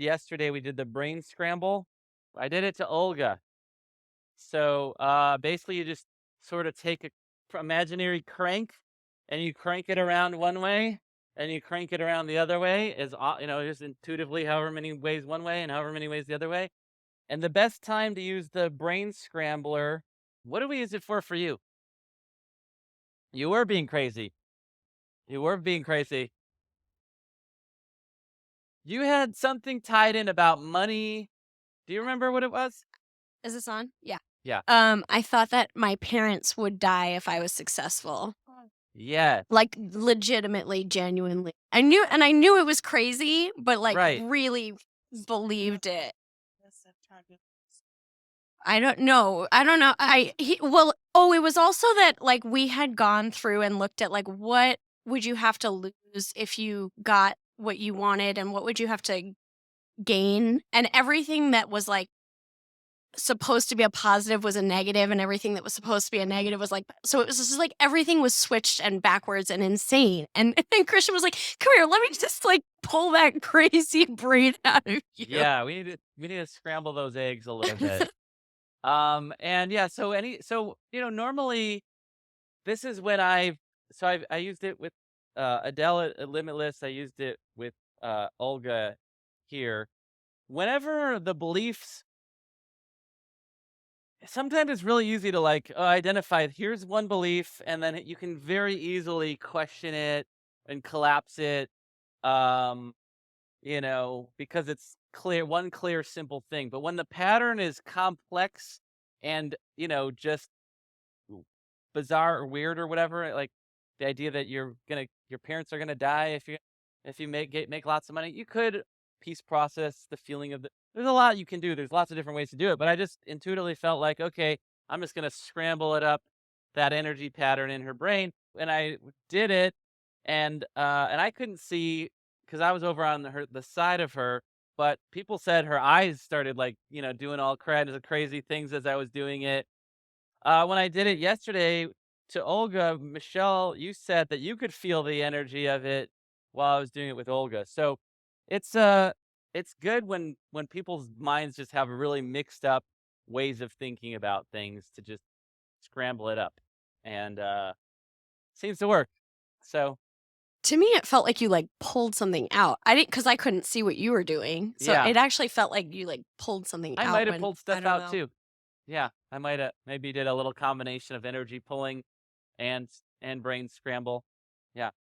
yesterday we did the brain scramble. I did it to Olga. So basically, you just sort of take a imaginary crank, and you crank it around one way, and you crank it around the other way, just intuitively, however many ways one way and however many ways the other way. And the best time to use the brain scrambler, what do we use it for you? You were being crazy. You were being crazy. You had something tied in about money. Do you remember what it was? Is this on? Yeah. Yeah. I thought that my parents would die if I was successful. Yes. Like, legitimately, genuinely. I knew it was crazy, but, like, Right. really believed it. I don't know. It was also that, like, we had gone through and looked at, like, what would you have to lose if you got what you wanted, and what would you have to gain, and everything that was, like, supposed to be a positive was a negative, and everything that was supposed to be a negative was, like, so it was just, like, everything was switched and backwards and insane, and then Christian was like, "Come here, let me just, like, pull that crazy brain out of you." Yeah, we need to scramble those eggs a little bit. And yeah, normally this is when I used it with Adele at Limitless. I used it with Olga here. Whenever the beliefs, sometimes it's really easy to like identify. Here's one belief, and then you can very easily question it and collapse it. Um, because it's one clear, simple thing. But when the pattern is complex and, just bizarre or weird or whatever, like the idea that your parents are gonna die if you make lots of money, you could piece process the feeling of there's a lot you can do. There's lots of different ways to do it, but I just intuitively felt like, okay, I'm just gonna scramble it up, that energy pattern in her brain. And I did it, and I couldn't see because I was over on the side of her, but people said her eyes started like, doing all kinds of crazy things as I was doing it. When I did it yesterday to Olga, Michelle, you said that you could feel the energy of it while I was doing it with Olga. So it's it's good when people's minds just have really mixed up ways of thinking about things to just scramble it up. And seems to work. So To me, it felt like you, like, pulled something out. I didn't, because I couldn't see what you were doing, so yeah, it actually felt like you, like, pulled something I out might have when pulled I stuff don't out know. too. Yeah, I might have maybe did a little combination of energy pulling and brain scramble. Yeah.